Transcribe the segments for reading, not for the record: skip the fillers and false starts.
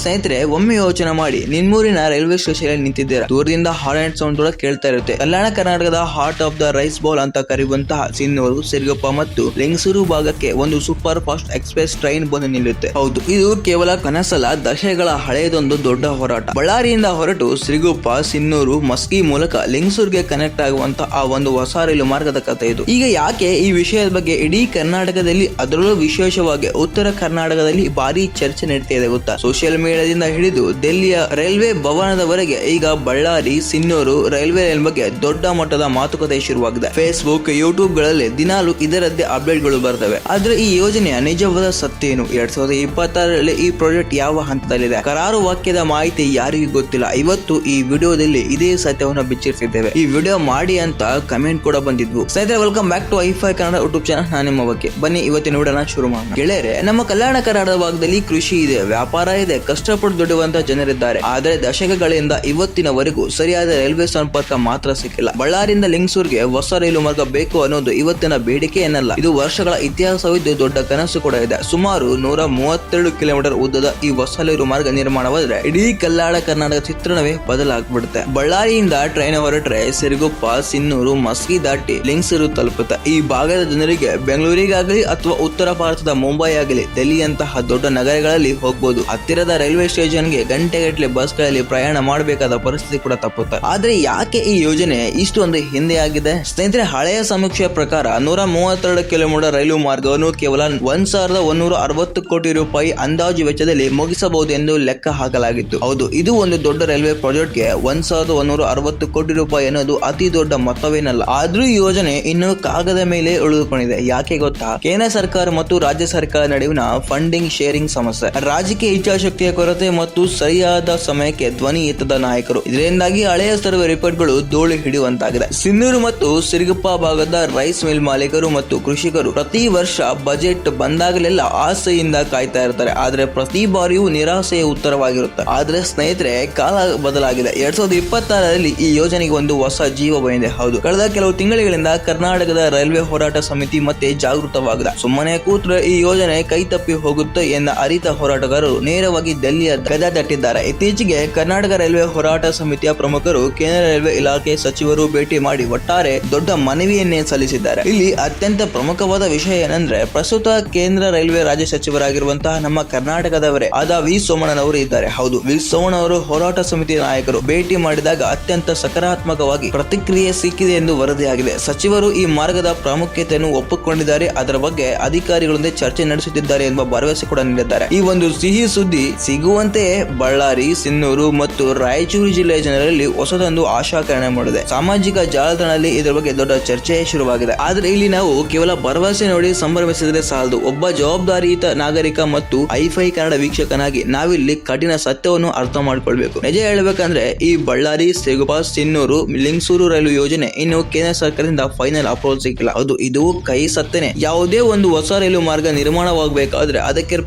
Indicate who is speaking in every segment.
Speaker 1: ಸ್ನೇಹಿತರೆ, ಒಮ್ಮೆ ಯೋಚನೆ ಮಾಡಿ, ನಿಮ್ಮೂರಿನ ರೈಲ್ವೆ ಸ್ಟೇಷನ್ ನಿಂತಿದ್ದೀರಾ. ದೂರದಿಂದ ಹಾರ್ನ್ ಸೌಂಡ್ ಕೂಡ ಕೇಳ್ತಾ ಇರುತ್ತೆ. ಕಲ್ಯಾಣ ಕರ್ನಾಟಕದ heart of the rice bowl ಅಂತ ಕರೆಯುವಂತಹ ಸಿನ್ನೂರು, ಸಿರುಗುಪ್ಪ ಮತ್ತು ಲಿಂಗಸೂರು ಭಾಗಕ್ಕೆ ಒಂದು ಸೂಪರ್ ಫಾಸ್ಟ್ ಎಕ್ಸ್ಪ್ರೆಸ್ ಟ್ರೈನ್ ಬಂದು ನಿಲ್ಲುತ್ತೆ. ಹೌದು, ಇದು ಕೇವಲ ಕನಸಲ್ಲ, ದಶಕಗಳ ಹಳೆಯದೊಂದು ದೊಡ್ಡ ಹೋರಾಟ. ಬಳ್ಳಾರಿಯಿಂದ ಹೊರಟು ಸಿರುಗುಪ್ಪ, ಸಿನ್ನೂರು, ಮಸ್ಕಿ ಮೂಲಕ ಲಿಂಗಸೂರಿಗೆ ಕನೆಕ್ಟ್ ಆಗುವಂತ ಆ ಒಂದು ಹೊಸ ರೈಲು ಮಾರ್ಗದ ಕಥೆ ಇದು. ಈಗ ಯಾಕೆ ಈ ವಿಷಯದ ಬಗ್ಗೆ ಇಡೀ ಕರ್ನಾಟಕದಲ್ಲಿ, ಅದರಲ್ಲೂ ವಿಶೇಷವಾಗಿ ಉತ್ತರ ಕರ್ನಾಟಕದಲ್ಲಿ ಭಾರಿ ಚರ್ಚೆ ನಡೀತಾ ಇದೆ ಗೊತ್ತಾ? ಸೋಷಿಯಲ್ ಮೀಡಿಯಾದಿಂದ ಹಿಡಿದು ದಿಲ್ಲಿಯ ರೈಲ್ವೆ ಭವನದವರೆಗೆ ಈಗ ಬಳ್ಳಾರಿ ಸಿನ್ನೂರು ರೈಲ್ವೆ ಲೈನ್ ಬಗ್ಗೆ ದೊಡ್ಡ ಮಟ್ಟದ ಮಾತುಕತೆ ಶುರುವಾಗಿದೆ. ಫೇಸ್ಬುಕ್, ಯೂಟ್ಯೂಬ್ ಗಳಲ್ಲಿ ದಿನಾಲು ಇದರದ್ದೇ ಅಪ್ಡೇಟ್ ಗಳು ಬರ್ತವೆ. ಆದ್ರೆ ಈ ಯೋಜನೆಯ ನಿಜವಾದ ಸತ್ಯೇನು? 2026ರಲ್ಲಿ ಈ ಪ್ರಾಜೆಕ್ಟ್ ಯಾವ ಹಂತದಲ್ಲಿದೆ? ಕರಾರು ವಾಕ್ಯದ ಮಾಹಿತಿ ಯಾರಿಗೂ ಗೊತ್ತಿಲ್ಲ. ಇವತ್ತು ಈ ವಿಡಿಯೋದಲ್ಲಿ ಇದೇ ಸತ್ಯವನ್ನು ಬಿಚ್ಚಿರಿಸಿದ್ದೇವೆ. ಈ ವಿಡಿಯೋ ಮಾಡಿ ಅಂತ ಕಮೆಂಟ್ ಕೂಡ ಬಂದಿದ್ವು. ಸ್ನೇಹಿತರೆ, ವೆಲ್ಕಮ್ ಬ್ಯಾಕ್ ಟು ಐಫೈ ಕನ್ನಡ ಯೂಟ್ಯೂಬ್ ಚಾನಲ್. ನಾನು ನಿಮ್ಮ ಬಗ್ಗೆ. ಬನ್ನಿ ಇವತ್ತಿನ ವಿಡಿಯೋನ ಶುರು ಮಾಡೋಣ. ಗೆಳೆಯರೆ, ನಮ್ಮ ಕಲ್ಯಾಣ ಕರ್ನಾಟಕ ಭಾಗದಲ್ಲಿ ಕೃಷಿ ಇದೆ, ವ್ಯಾಪಾರ ಇದೆ, ಕಷ್ಟಪಟ್ಟು ದುಡಿಯುವಂತ ಜನರಿದ್ದಾರೆ. ಆದರೆ ದಶಕಗಳಿಂದ ಇವತ್ತಿನವರೆಗೂ ಸರಿಯಾದ ರೈಲ್ವೆ ಸಂಪರ್ಕ ಮಾತ್ರ ಸಿಕ್ಕಿಲ್ಲ. ಬಳ್ಳಾರಿಯಿಂದ ಲಿಂಗಸೂರ್ಗೆ ಹೊಸ ರೈಲು ಮಾರ್ಗ ಬೇಕು ಅನ್ನೋದು ಇವತ್ತಿನ ಬೇಡಿಕೆ ಏನಲ್ಲ, ಇದು ವರ್ಷಗಳ ಇತಿಹಾಸವಿದ್ದು ದೊಡ್ಡ ಕನಸು ಕೂಡ ಇದೆ. ಸುಮಾರು 132 ಕಿಲೋಮೀಟರ್ ಉದ್ದದ ಈ ಹೊಸ ರೈಲು ಮಾರ್ಗ ನಿರ್ಮಾಣವಾದ್ರೆ ಇಡೀ ಕಲ್ಯಾಣ ಕರ್ನಾಟಕ ಚಿತ್ರಣವೇ ಬದಲಾಗ್ಬಿಡುತ್ತೆ. ಬಳ್ಳಾರಿಯಿಂದ ಟ್ರೈನ್ ಹೊರಟ್ರೆ ಸಿರುಗುಪ್ಪ, ಸಿನ್ನೂರು, ಮಸ್ಕಿ ದಾಟಿ ಲಿಂಗಸೂರು ತಲುಪುತ್ತೆ. ಈ ಭಾಗದ ಜನರಿಗೆ ಬೆಂಗಳೂರಿಗಾಗಲಿ ಅಥವಾ ಉತ್ತರ ಭಾರತದ ಮುಂಬೈ ಆಗಲಿ, ದೆಹಲಿಯಂತಹ ದೊಡ್ಡ ನಗರಗಳಲ್ಲಿ ಹೋಗಬಹುದು. ಹತ್ತಿರದ ರೈಲ್ವೆ ಸ್ಟೇಷನ್ಗೆ ಗಂಟೆಗಟ್ಟಲೆ ಬಸ್ಗಳಲ್ಲಿ ಪ್ರಯಾಣ ಮಾಡಬೇಕಾದ ಪರಿಸ್ಥಿತಿ ಕೂಡ ತಪ್ಪುತ್ತೆ. ಆದ್ರೆ ಯಾಕೆ ಈ ಯೋಜನೆ ಇಷ್ಟೊಂದು ಹಿಂದೆ ಆಗಿದೆ? ಸ್ನೇಹಿತರೆ, ಹಳೆಯ ಸಮೀಕ್ಷೆಯ ಪ್ರಕಾರ 132 ಕಿಲೋಮೀಟರ್ ರೈಲು ಮಾರ್ಗವನ್ನು ಕೇವಲ 1160 ಕೋಟಿ ರೂಪಾಯಿ ಅಂದಾಜು ವೆಚ್ಚದಲ್ಲಿ ಮುಗಿಸಬಹುದು ಎಂದು ಲೆಕ್ಕ ಹಾಕಲಾಗಿತ್ತು. ಹೌದು, ಇದು ಒಂದು ದೊಡ್ಡ ರೈಲ್ವೆ ಪ್ರಾಜೆಕ್ಟ್ಗೆ 1160 ಕೋಟಿ ರೂಪಾಯಿ ಅನ್ನೋದು ಅತಿ ದೊಡ್ಡ ಮೊತ್ತವೇನಲ್ಲ. ಆದ್ರೂ ಈ ಯೋಜನೆ ಇನ್ನು ಕಾಗದ ಮೇಲೆ ಉಳಿದುಕೊಂಡಿದೆ. ಯಾಕೆ ಗೊತ್ತಾ? ಕೇಂದ್ರ ಸರ್ಕಾರ ಮತ್ತು ರಾಜ್ಯ ಸರ್ಕಾರ ನಡುವಿನ ಫಂಡಿಂಗ್ ಶೇರಿಂಗ್ ಸಮಸ್ಯೆ, ರಾಜಕೀಯ ಇಚ್ಛಾಶಕ್ತಿಯ ಕೊರತೆ ಮತ್ತು ಸರಿಯಾದ ಸಮಯಕ್ಕೆ ಧ್ವನಿ ಎತ್ತದ ನಾಯಕರು. ಇದರಿಂದಾಗಿ ಹಳೆಯ ಸರ್ವೆ ರಿಪೋರ್ಟ್ಗಳು ಧೂಳು ಹಿಡಿಯುವಂತಾಗಿದೆ. ಸಿನ್ನೂರು ಮತ್ತು ಸಿರುಗುಪ್ಪ ಭಾಗದ ರೈಸ್ ಮಿಲ್ ಮಾಲೀಕರು ಮತ್ತು ಕೃಷಿಕರು ಪ್ರತಿ ವರ್ಷ ಬಜೆಟ್ ಬಂದಾಗಲೆಲ್ಲ ಆಸೆಯಿಂದ ಕಾಯ್ತಾ ಇರ್ತಾರೆ. ಆದ್ರೆ ಪ್ರತಿ ಬಾರಿಯೂ ನಿರಾಸೆಯ ಉತ್ತರವಾಗಿರುತ್ತೆ. ಆದ್ರೆ ಸ್ನೇಹಿತರೆ, ಕಾಲ ಬದಲಾಗಿದೆ. 2026ರಲ್ಲಿ ಈ ಯೋಜನೆಗೆ ಒಂದು ಹೊಸ ಜೀವ ಬಂದಿದೆ. ಹೌದು, ಕಳೆದ ಕೆಲವು ತಿಂಗಳಿಂದ ಕರ್ನಾಟಕದ ರೈಲ್ವೆ ಹೋರಾಟ ಸಮಿತಿ ಮತ್ತೆ ಜಾಗೃತವಾಗಿದೆ. ಸುಮ್ಮನೆ ಕೂತ್ರೆ ಈ ಯೋಜನೆ ಕೈ ತಪ್ಪಿ ಹೋಗುತ್ತೆ ಎಂದ ಅರಿತ ಹೋರಾಟಗಾರರು ನೇರವಾಗಿ ದಿಲ್ಲಿಯ ಗದೆ ತಟ್ಟಿದ್ದಾರೆ. ಇತ್ತೀಚೆಗೆ ಕರ್ನಾಟಕ ರೈಲ್ವೆ ಹೋರಾಟ ಸಮಿತಿಯ ಪ್ರಮುಖರು ಕೇಂದ್ರ ರೈಲ್ವೆ ಇಲಾಖೆ ಸಚಿವರು ಭೇಟಿ ಮಾಡಿ ಒಟ್ಟಾರೆ ದೊಡ್ಡ ಮನವಿಯನ್ನೇ ಸಲ್ಲಿಸಿದ್ದಾರೆ. ಇಲ್ಲಿ ಅತ್ಯಂತ ಪ್ರಮುಖವಾದ ವಿಷಯ ಏನಂದ್ರೆ, ಪ್ರಸ್ತುತ ಕೇಂದ್ರ ರೈಲ್ವೆ ರಾಜ್ಯ ಸಚಿವರಾಗಿರುವಂತಹ ನಮ್ಮ ಕರ್ನಾಟಕದವರೇ ಆದ ವಿ ಸೋಮಣ್ಣನವರು ಇದ್ದಾರೆ. ಹೌದು, ವಿ ಸೋಮಣ್ಣವರು ಹೋರಾಟ ಸಮಿತಿ ನಾಯಕರು ಭೇಟಿ ಮಾಡಿದಾಗ ಅತ್ಯಂತ ಸಕಾರಾತ್ಮಕವಾಗಿ ಪ್ರತಿಕ್ರಿಯೆ ಸಿಕ್ಕಿದೆ ಎಂದು ವರದಿಯಾಗಿದೆ. ಸಚಿವರು ಈ ಮಾರ್ಗದ ಪ್ರಾಮುಖ್ಯತೆಯನ್ನು ಒಪ್ಪಿಕೊಂಡಿದ್ದಾರೆ, ಅದರ ಬಗ್ಗೆ ಅಧಿಕಾರಿಗಳೊಂದಿಗೆ ಚರ್ಚೆ ನಡೆಸುತ್ತಿದ್ದಾರೆ ಎಂಬ ಭರವಸೆ ಕೂಡ ನೀಡಿದ್ದಾರೆ. ಈ ಒಂದು ಸಿಹಿ ಸುದ್ದಿ ಸಿಗುವಂತೆಯೇ ಬಳ್ಳಾರಿ, ಸಿನ್ನೂರು ಮತ್ತು ರಾಯಚೂರು ಜಿಲ್ಲೆಯ ಜನರಲ್ಲಿ ಹೊಸದೊಂದು ಆಶಾಕಿರಣ ಮೂಡಿದೆ. ಸಾಮಾಜಿಕ ಜಾಲತಾಣದಲ್ಲಿ ಇದರ ಬಗ್ಗೆ ದೊಡ್ಡ ಚರ್ಚೆ ಶುರುವಾಗಿದೆ. ಆದ್ರೆ ಇಲ್ಲಿ ನಾವು ಕೇವಲ ಭರವಸೆ ನೋಡಿ ಸಂಭ್ರಮಿಸಿದ್ರೆ ಸಾಲದು. ಒಬ್ಬ ಜವಾಬ್ದಾರಿಯುತ ನಾಗರಿಕ ಮತ್ತು ಐಫೈ ಕನ್ನಡ ವೀಕ್ಷಕನಾಗಿ ನಾವಿಲ್ಲಿ ಕಠಿಣ ಸತ್ಯವನ್ನು ಅರ್ಥ ಮಾಡಿಕೊಳ್ಬೇಕು. ನಿಜ ಹೇಳ್ಬೇಕಂದ್ರೆ, ಈ ಬಳ್ಳಾರಿ, ಸಿರುಗುಪ್ಪ, ಸಿನ್ನೂರು, ಲಿಂಗಸೂರು ರೈಲು ಯೋಜನೆ ಇನ್ನು ಕೇಂದ್ರ ಸರ್ಕಾರದಿಂದ ಫೈನಲ್ ಅಪ್ರೂವಲ್ ಸಿಕ್ಕಿಲ್ಲ. ಹೌದು, ಇದು ಕೈ ಸತ್ತನೆ. ಯಾವುದೇ ಒಂದು ಹೊಸ ರೈಲು ಮಾರ್ಗ ನಿರ್ಮಾಣವಾಗಬೇಕಾದ್ರೆ ಅದಕ್ಕೆ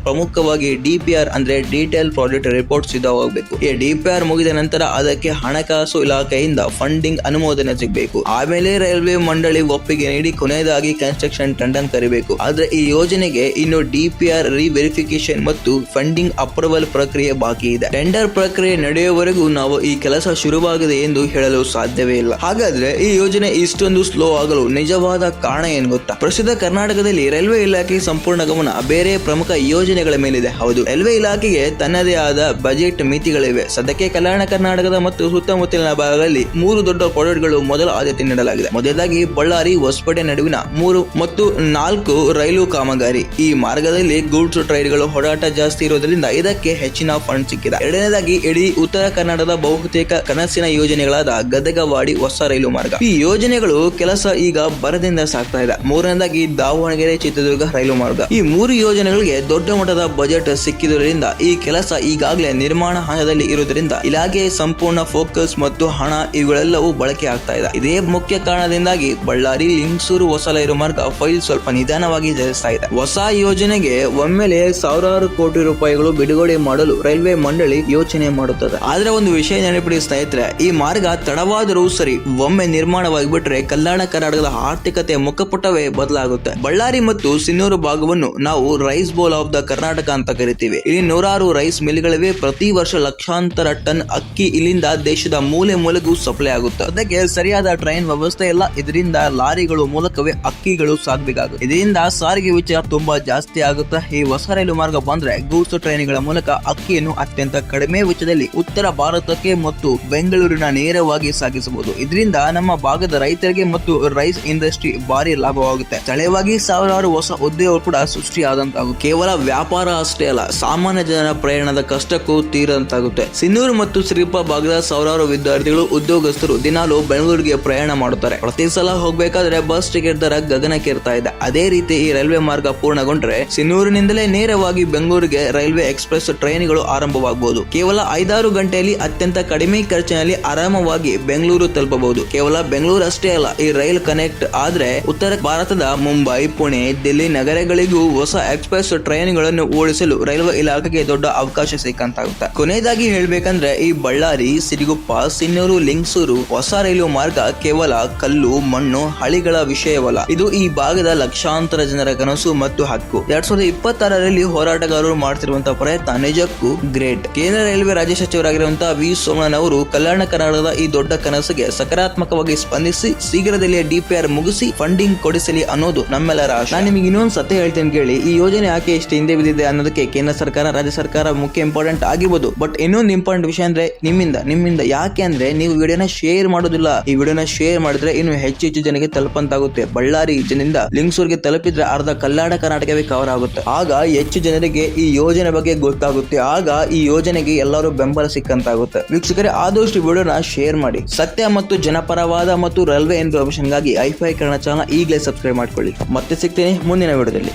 Speaker 1: ಪ್ರಮುಖವಾಗಿ DPR ಅಂದ್ರೆ ಡೀಟೇಲ್ ಪ್ರಾಜೆಕ್ಟ್ ರಿಪೋರ್ಟ್ ಸಿದ್ಧವಾಗಬೇಕು. ಈ DPR ಮುಗಿದ ನಂತರ ಅದಕ್ಕೆ ಹಣಕಾಸು ಇಲಾಖೆಯಿಂದ ಫಂಡಿಂಗ್ ಅನುಮೋದನೆ ಸಿಗಬೇಕು. ಆಮೇಲೆ ರೈಲ್ವೆ ಮಂಡಳಿ ಒಪ್ಪಿಗೆ ನೀಡಿ ಕೊನೆಯದಾಗಿ ಕನ್ಸ್ಟ್ರಕ್ಷನ್ ಟೆಂಡರ್ ಕರಿಬೇಕು. ಆದ್ರೆ ಈ ಯೋಜನೆಗೆ ಇನ್ನು DPR ರಿವೆರಿಫಿಕೇಶನ್ ಮತ್ತು ಫಂಡಿಂಗ್ ಅಪ್ರೂವಲ್ ಪ್ರಕ್ರಿಯೆ ಬಾಕಿ ಇದೆ. ಟೆಂಡರ್ ಪ್ರಕ್ರಿಯೆ ನಡೆಯುವವರೆಗೂ ನಾವು ಈ ಕೆಲಸ ಶುರುವಾಗಿದೆ ಎಂದು ಹೇಳಲು ಸಾಧ್ಯವೇ ಇಲ್ಲ. ಹಾಗಾದ್ರೆ ಈ ಯೋಜನೆ ಇಷ್ಟೊಂದು ಸ್ಲೋ ಆಗಲು ನಿಜವಾದ ಕಾರಣ ಏನು ಗೊತ್ತಾ? ಪ್ರಸ್ತುತ ಕರ್ನಾಟಕದಲ್ಲಿ ರೈಲ್ವೆ ಇಲಾಖೆ ಸಂಪೂರ್ಣ ಗಮನ ಬೇರೆ ಪ್ರಮುಖ ಯೋಜನೆಗಳ ಮೇಲಿದೆ. ಹೌದು, ರೈಲ್ವೆ ಇಲಾಖೆಗೆ ತನ್ನದೇ ಆದ ಬಜೆಟ್ ಮಿತಿಗಳಿವೆ. ಸದ್ಯಕ್ಕೆ ಕಲ್ಯಾಣ ಕರ್ನಾಟಕದ ಮತ್ತು ಸುತ್ತಮುತ್ತಲಿನ ಭಾಗಗಳಲ್ಲಿ 3 ದೊಡ್ಡ ಪ್ರಾಜೆಕ್ಟ್ಗಳು ಮೊದಲ ಆದ್ಯತೆ ನೀಡಲಾಗಿದೆ. ಮೊದಲಾಗಿ ಬಳ್ಳಾರಿ ಹೊಸಪೇಟೆ ನಡುವಿನ 3 ಮತ್ತು 4 ರೈಲು ಕಾಮಗಾರಿ. ಈ ಮಾರ್ಗದಲ್ಲಿ ಗೂಡ್ಸ್ ಟ್ರೈನ್ಗಳು ಓಡಾಟ ಜಾಸ್ತಿ ಇರೋದ್ರಿಂದ ಇದಕ್ಕೆ ಹೆಚ್ಚಿನ ಫಂಡ್ ಸಿಕ್ಕಿದೆ. ಎರಡನೇದಾಗಿ ಇಡೀ ಉತ್ತರ ಕರ್ನಾಟಕದ ಬಹುತೇಕ ಕನಸಿನ ಯೋಜನೆಗಳಾದ ಗದಗವಾಡಿ ಹೊಸ ರೈಲು ಮಾರ್ಗ. ಈ ಯೋಜನೆಗಳು ಕೆಲಸ ಈಗ ಬರದಿಂದ ಸಾಗ್ತಾ ಇದೆ. ಮೂರನೇದಾಗಿ ದಾವಣಗೆರೆ ಚಿತ್ರದುರ್ಗ ರೈಲು ಮಾರ್ಗ. ಈ 3 ಯೋಜನೆಗಳಿಗೆ ದೊಡ್ಡ ಮಟ್ಟದ ಬಜೆಟ್ ಸಿಕ್ಕಿದ್ರಿಂದ ಈ ಕೆಲಸ ಈಗಾಗಲೇ ನಿರ್ಮಾಣ ಹಂತದಲ್ಲಿ ಇರುವುದರಿಂದ ಇಲಾಖೆಯ ಸಂಪೂರ್ಣ ಫೋಕಸ್ ಮತ್ತು ಹಣ ಇವುಗಳೆಲ್ಲವೂ ಬಳಕೆ ಆಗ್ತಾ ಇದೆ. ಇದೇ ಮುಖ್ಯ ಕಾರಣದಿಂದಾಗಿ ಬಳ್ಳಾರಿ, ಲಿಂಗಸೂರು ಹೊಸ ರೈಲು ಮಾರ್ಗ ಫೈಲ್ ಸ್ವಲ್ಪ ನಿಧಾನವಾಗಿ ಚಲಿಸ್ತಾ ಇದೆ. ಹೊಸ ಯೋಜನೆಗೆ ಒಮ್ಮೆಲೆ ಸಾವಿರಾರು ಕೋಟಿ ರೂಪಾಯಿಗಳು ಬಿಡುಗಡೆ ಮಾಡಲು ರೈಲ್ವೆ ಮಂಡಳಿ ಯೋಚನೆ ಮಾಡುತ್ತದೆ. ಆದ್ರೆ ಒಂದು ವಿಷಯ ನೆನಪಿಡಿ ಸ್ನೇಹಿತರೆ, ಈ ಮಾರ್ಗ ತಡವಾದರೂ ಸರಿ, ಒಮ್ಮೆ ನಿರ್ಮಾಣವಾಗಿಬಿಟ್ರೆ ಕಲ್ಯಾಣ ಕರ್ನಾಟಕದ ಆರ್ಥಿಕತೆಯ ಮುಖಪುಟವೇ ಬದಲಾಗುತ್ತೆ. ಬಳ್ಳಾರಿ ಮತ್ತು ಸಿನ್ನೂರು ಭಾಗವನ್ನು ನಾವು rice bowl of the Karnataka ಅಂತ ಕರಿತೀವಿ. ಇಲ್ಲಿ 100 ರೈಸ್ ಮಿಲ್ಗಳಿವೆ. ಪ್ರತಿ ವರ್ಷ ಲಕ್ಷಾಂತರ ಟನ್ ಅಕ್ಕಿ ಇಲ್ಲಿಂದ ದೇಶದ ಮೂಲೆ ಮೂಲೆಗೂ ಸಪ್ಲೈ ಆಗುತ್ತೆ. ಅದಕ್ಕೆ ಸರಿಯಾದ ಟ್ರೈನ್ ವ್ಯವಸ್ಥೆ ಇಲ್ಲ. ಇದರಿಂದ ಲಾರಿಗಳು ಮೂಲಕವೇ ಅಕ್ಕಿಗಳು ಸಾಗಬೇಕಾಗುತ್ತೆ. ಇದರಿಂದ ಸಾರಿಗೆ ವೆಚ್ಚ ತುಂಬಾ ಜಾಸ್ತಿ ಆಗುತ್ತೆ. ಈ ಹೊಸ ರೈಲು ಮಾರ್ಗ ಬಂದ್ರೆ ಗೂಡ್ಸ್ ಟ್ರೈನ್ಗಳ ಮೂಲಕ ಅಕ್ಕಿಯನ್ನು ಅತ್ಯಂತ ಕಡಿಮೆ ವೆಚ್ಚದಲ್ಲಿ ಉತ್ತರ ಭಾರತಕ್ಕೆ ಮತ್ತು ಬೆಂಗಳೂರಿನ ನೇರವಾಗಿ ಸಾಗಿಸಬಹುದು. ಇದರಿಂದ ನಮ್ಮ ಭಾಗದ ರೈತರಿಗೆ ಮತ್ತು ರೈಸ್ ಇಂಡಸ್ಟ್ರಿ ಭಾರಿ ಲಾಭವಾಗುತ್ತೆ. ಸ್ಥಳೀಯವಾಗಿ ಸಾವಿರಾರು ಹೊಸ ಉದ್ಯೋಗ ಕೂಡ ಸೃಷ್ಟಿಯಾದಂತಾಗುತ್ತೆ. ಕೇವಲ ವ್ಯಾಪಾರ ಅಷ್ಟೇ ಅಲ್ಲ, ಸಾಮಾನ್ಯ ಜನರ ಪ್ರಯಾಣದ ಕಷ್ಟಕ್ಕೂ ತೀರಂತಾಗುತ್ತೆ. ಸಿನ್ನೂರು ಮತ್ತು ಸಿರಿಪ ಭಾಗದ ಸಾವಿರಾರು ವಿದ್ಯಾರ್ಥಿಗಳು, ಉದ್ಯೋಗಸ್ಥರು ದಿನಾಲೂ ಬೆಂಗಳೂರಿಗೆ ಪ್ರಯಾಣ ಮಾಡುತ್ತಾರೆ. ಪ್ರತಿ ಸಲ ಹೋಗ್ಬೇಕಾದ್ರೆ ಬಸ್ ಟಿಕೆಟ್ ದರ ಗಗನಕ್ಕೇರ್ತಾ ಇದೆ. ಅದೇ ರೀತಿ ಈ ರೈಲ್ವೆ ಮಾರ್ಗ ಪೂರ್ಣಗೊಂಡ್ರೆ ಸಿನ್ನೂರಿನಿಂದಲೇ ನೇರವಾಗಿ ಬೆಂಗಳೂರಿಗೆ ರೈಲ್ವೆ ಎಕ್ಸ್ಪ್ರೆಸ್ ಟ್ರೈನ್ಗಳು ಆರಂಭವಾಗಬಹುದು. ಕೇವಲ 5-6 ಗಂಟೆಯಲ್ಲಿ ಅತ್ಯಂತ ಕಡಿಮೆ ಖರ್ಚಿನಲ್ಲಿ ಆರಾಮವಾಗಿ ಬೆಂಗಳೂರು ತಲುಪಬಹುದು. ಕೇವಲ ಬೆಂಗಳೂರು ಅಷ್ಟೇ ಅಲ್ಲ, ಈ ರೈಲ್ ಕನೆಕ್ಟ್ ಆದ್ರೆ ಉತ್ತರ ಭಾರತದ ಮುಂಬೈ, ಪುಣೆ, ದಿಲ್ಲಿ ನಗರಗಳಿಗೂ ಹೊಸ ಎಕ್ಸ್ಪ್ರೆಸ್ ಟ್ರೈನ್ಗಳನ್ನು ಓಡಿಸಲು ರೈಲ್ವೆ ಇಲಾಖೆಗೆ ದೊಡ್ಡ ಅವಕಾಶ ಸಿಕ್ಕಂತಾಗುತ್ತೆ. ಕೊನೆಯದಾಗಿ ಹೇಳ್ಬೇಕಂದ್ರೆ ಈ ಬಳ್ಳಾರಿ, ಸಿರಿಗುಪ್ಪ, ಸಿನ್ನೂರು, ಲಿಂಗಸೂರು ಹೊಸ ರೈಲು ಮಾರ್ಗ ಕೇವಲ ಕಲ್ಲು, ಮಣ್ಣು, ಹಳಿಗಳ ವಿಷಯವಲ್ಲ. ಇದು ಈ ಭಾಗದ ಲಕ್ಷಾಂತರ ಜನರ ಕನಸು ಮತ್ತು ಹಕ್ಕು. 2026ರಲ್ಲಿ ಹೋರಾಟಗಾರರು ಮಾಡ್ತಿರುವಂತಹ ಪ್ರಯತ್ನ ನಿಜಕ್ಕೂ ಗ್ರೇಟ್. ಕೇಂದ್ರ ರೈಲ್ವೆ ರಾಜ್ಯ ಸಚಿವರಾಗಿರುವಂತಹ ವಿ ಸೋಮಣ್ಣ ಅವರು ಕಲ್ಯಾಣ ಕರ್ನಾಟಕದ ಈ ದೊಡ್ಡ ಕನಸಿಗೆ ಸಕಾರಾತ್ಮಕವಾಗಿ ಸ್ಪಂದಿಸಿ ಶೀಘ್ರದಲ್ಲೇ ಡಿಪಿಆರ್ ಮುಗಿಸಿ ಫಂಡಿಂಗ್ ಕೊಡಿಸಲಿ ಅನ್ನೋದು ನಮ್ಮೆಲ್ಲರ ಆಶೆ. ನಾನು ನಿಮಗೆ ಇನ್ನೊಂದು ಸತ್ಯ ಹೇಳ್ತೇನೆ ಕೇಳಿ. ಈ ಯೋಜನೆ ಯಾಕೆ ಇಷ್ಟು ಹಿಂದೆ ಬಿದ್ದಿದೆ ಅನ್ನೋದಕ್ಕೆ ಕೇಂದ್ರ ಸರ್ಕಾರ, ರಾಜ್ಯ ಸರ್ಕಾರ ಮುಖ್ಯ ಇಂಪಾರ್ಟೆಂಟ್ ಆಗಿರ್ಬೋದು. ಬಟ್ ಇನ್ನೊಂದು ಇಂಪಾರ್ಟೆಂಟ್ ವಿಷಯ ಅಂದ್ರೆ ನಿಮ್ಮಿಂದ ಯಾಕೆ ಅಂದ್ರೆ ನೀವು ವಿಡಿಯೋನ ಶೇರ್ ಮಾಡೋದಿಲ್ಲ. ಈ ವಿಡಿಯೋನ ಶೇರ್ ಮಾಡಿದ್ರೆ ಇನ್ನು ಹೆಚ್ಚು ಜನಕ್ಕೆ ತಲುಪಂತಾಗುತ್ತೆ. ಬಳ್ಳಾರಿ ಜನರಿಂದ ಲಿಂಗಸೂರಿಗೆ ತಲುಪಿದ್ರೆ ಅರ್ಧ ಕಲ್ಯಾಣ ಕರ್ನಾಟಕವೇ ಕವರ್ ಆಗುತ್ತೆ. ಆಗ ಹೆಚ್ಚು ಜನರಿಗೆ ಈ ಯೋಜನೆ ಬಗ್ಗೆ ಗೊತ್ತಾಗುತ್ತೆ. ಆಗ ಈ ಯೋಜನೆಗೆ ಎಲ್ಲರೂ ಬೆಂಬಲ ಸಿಕ್ಕಂತಾಗುತ್ತೆ. ವೀಕ್ಷಕರೇ, ಆದಷ್ಟು ವಿಡಿಯೋನ ಶೇರ್ ಮಾಡಿ. ಸತ್ಯ ಮತ್ತು ಜನಪರವಾದ ಮತ್ತು ರೈಲ್ವೆ ಇನ್ಫಾರ್ಮೇಷನ್ಗಾಗಿ ಐಫೈ ಕನ್ನಡ ಚಾನಲ್ ಈಗಲೇ ಸಬ್ಸ್ಕ್ರೈಬ್ ಮಾಡ್ಕೊಳ್ಳಿ. ಮತ್ತೆ ಸಿಗ್ತೀನಿ ಮುಂದಿನ ವಿಡಿಯೋದಲ್ಲಿ.